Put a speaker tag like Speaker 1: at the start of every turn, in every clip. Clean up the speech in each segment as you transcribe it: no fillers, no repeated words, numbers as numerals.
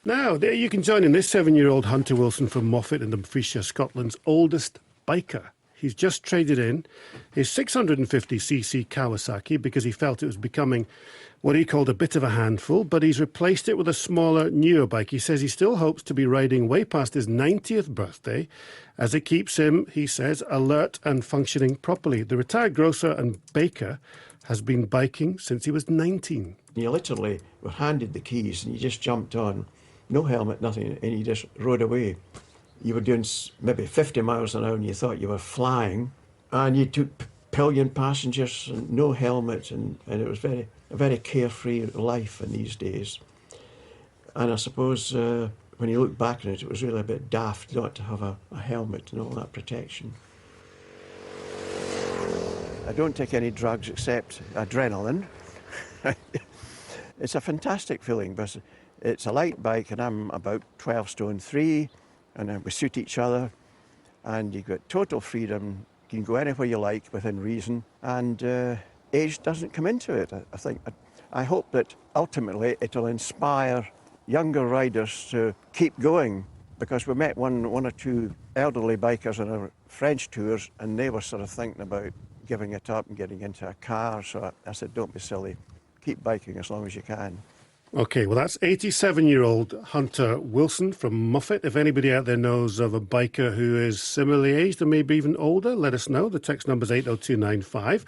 Speaker 1: Now, there you can join in. This 7-year-old Hunter Wilson from Moffat in Dumfriesshire, Scotland's oldest biker. He's just traded in his 650cc Kawasaki because he felt it was becoming what he called a bit of a handful, but he's replaced it with a smaller, newer bike. He says he still hopes to be riding way past his 90th birthday, as it keeps him, he says, alert and functioning properly. The retired grocer and baker has been biking since he was 19.
Speaker 2: You literally were handed the keys and you just jumped on, no helmet, nothing, and you just rode away. You were doing maybe 50 miles an hour and you thought you were flying, and you took pillion passengers and no helmet, and it was a very carefree life in these days. And I suppose when you look back on it, it was really a bit daft not to have a helmet and all that protection. I don't take any drugs except adrenaline. It's a fantastic feeling, but it's a light bike and I'm about 12 stone 3, and we suit each other, and you've got total freedom. You can go anywhere you like within reason, and age doesn't come into it. I hope that ultimately it'll inspire younger riders to keep going, because we met one or two elderly bikers on our French tours, and they were sort of thinking about giving it up and getting into a car. So I said, don't be silly. Keep biking as long as you can.
Speaker 1: OK, well, that's 87-year-old Hunter Wilson from Moffat. If anybody out there knows of a biker who is similarly aged or maybe even older, let us know. The text number is 80295.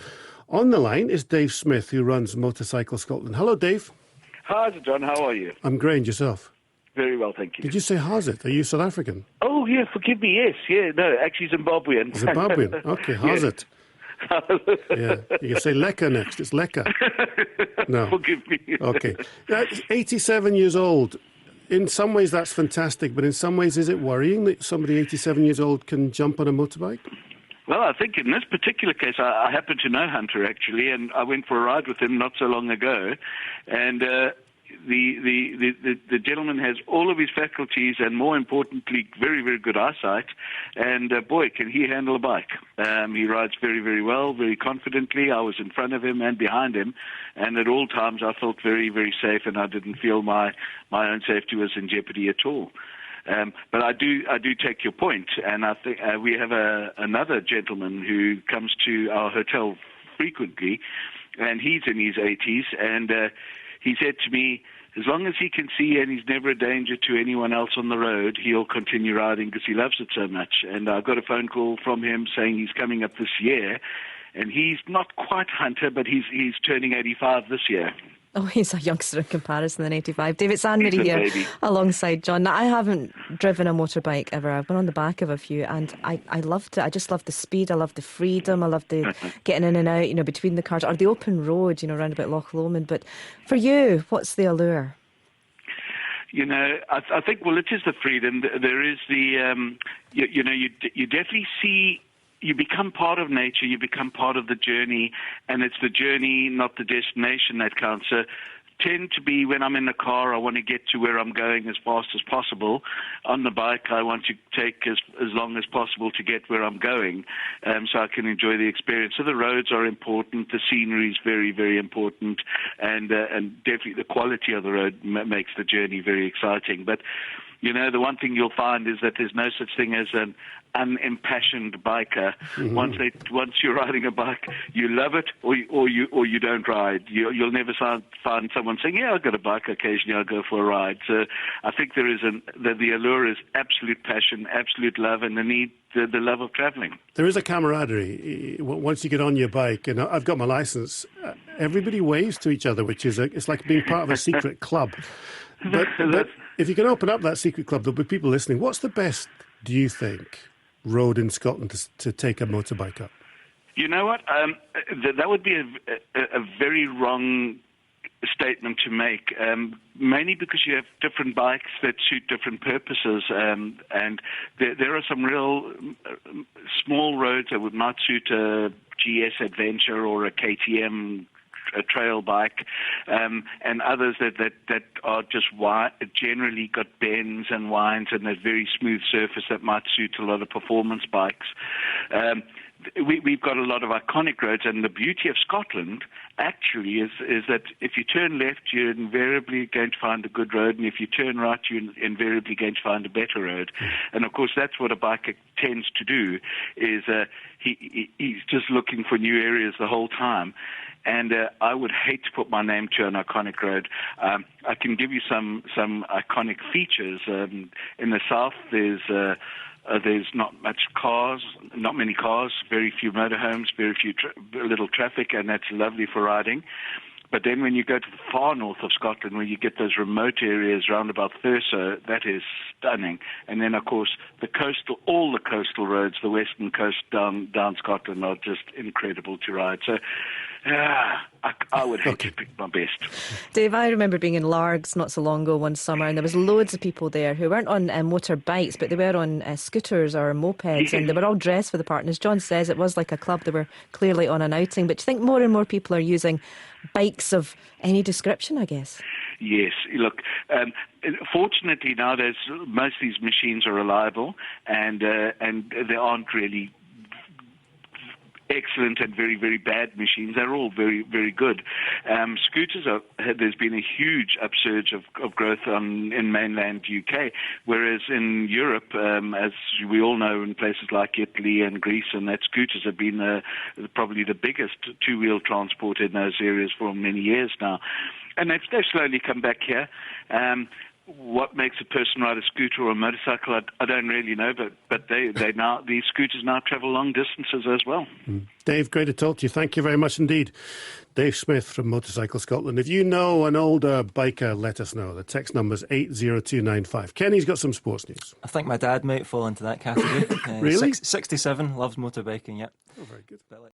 Speaker 1: On the line is Dave Smith, who runs Motorcycle Scotland. Hello, Dave.
Speaker 3: Hi, John. How are you?
Speaker 1: I'm great. Yourself?
Speaker 3: Very well, thank you.
Speaker 1: Did you say Hazit? Are you South African?
Speaker 3: Oh, yeah, forgive me. Yes, yeah. No, actually Zimbabwean.
Speaker 1: Zimbabwean. OK, Hazit. Yeah, you can say Lekker next. It's Lekker. No.
Speaker 3: Forgive me.
Speaker 1: OK. 87 years old. In some ways, that's fantastic, but in some ways, is it worrying that somebody 87 years old can jump on a motorbike?
Speaker 3: Well, I think in this particular case, I happen to know Hunter, actually, and I went for a ride with him not so long ago, and the gentleman has all of his faculties and, more importantly, very, very good eyesight, and boy, can he handle a bike. He rides very, very well, very confidently. I was in front of him and behind him, and at all times I felt very, very safe, and I didn't feel my own safety was in jeopardy at all. But I do take your point, and I think we have another gentleman who comes to our hotel frequently, and he's in his 80s, and he said to me, as long as he can see and he's never a danger to anyone else on the road, he'll continue riding because he loves it so much. And I got a phone call from him saying he's coming up this year, and he's not quite Hunter, but he's turning 85 this year.
Speaker 4: Oh, he's a youngster in comparison than 85. David, it's Anne-Marie here alongside John. Now, I haven't driven a motorbike ever. I've been on the back of a few, and I loved it. I just loved the speed. I loved the freedom. I loved the getting in and out, between the cars, or the open road, around about Loch Lomond. But for you, what's the allure?
Speaker 3: I think, well, it is the freedom. There is the, you definitely see. You become part of nature, you become part of the journey, and it's the journey, not the destination, that counts. So tend to be, when I'm in the car, I want to get to where I'm going as fast as possible. On the bike, I want to take as long as possible to get where I'm going, so I can enjoy the experience. So the roads are important, the scenery is very, very important, and definitely the quality of the road makes the journey very exciting. But the one thing you'll find is that there's no such thing as an unimpassioned biker. Mm-hmm. Once you're riding a bike, you love it or you don't ride. You'll never find someone saying, "Yeah, I've got a bike. Occasionally I'll go for a ride." So I think there is the allure is absolute passion, absolute love, and the love of travelling.
Speaker 1: There is a camaraderie once you get on your bike, and I've got my licence. Everybody waves to each other, which is it's like being part of a secret club. But if you can open up that secret club, there'll be people listening. What's the best, do you think, road in Scotland to take a motorbike up?
Speaker 3: You know what? That would be a very wrong statement to make, mainly because you have different bikes that suit different purposes, and there are some real small roads that would not suit a GS Adventure or a KTM a trail bike, and others that are just generally got bends and winds and a very smooth surface that might suit a lot of performance bikes. we've got a lot of iconic roads, and the beauty of Scotland actually is that if you turn left, you're invariably going to find a good road, and if you turn right, you're invariably going to find a better road. And of course, that's what a biker tends to do, is he's just looking for new areas the whole time. And I would hate to put my name to an iconic road. I can give you some iconic features. In the south, there's not many cars, very few motorhomes, very few little traffic, and that's lovely for riding. But then when you go to the far north of Scotland, where you get those remote areas round about Thurso, that is stunning. And then, of course, all the coastal roads, the western coast down Scotland, are just incredible to ride. So I would hate to pick my best.
Speaker 4: Dave, I remember being in Largs not so long ago one summer, and there was loads of people there who weren't on motorbikes, but they were on scooters or mopeds, and they were all dressed for the part. And as John says, it was like a club. They were clearly on an outing. But do you think more and more people are using bikes of any description, I guess?
Speaker 3: Yes. Look, fortunately nowadays most of these machines are reliable, and they aren't really excellent and very, very bad machines. They're all very, very good. Scooters there's been a huge upsurge of growth in mainland UK, whereas in Europe, as we all know, in places like Italy and Greece, and that scooters have been probably the biggest two-wheel transport in those areas for many years now. And they've slowly come back here. What makes a person ride a scooter or a motorcycle, I don't really know, but these scooters now travel long distances as well.
Speaker 1: Dave, great to talk to you. Thank you very much indeed. Dave Smith from Motorcycle Scotland. If you know an older biker, let us know. The text number's 80295. Kenny's got some sports news.
Speaker 5: I think my dad might fall into that category.
Speaker 1: Really?
Speaker 5: 67, loves motorbiking, yep.
Speaker 1: Oh, very good.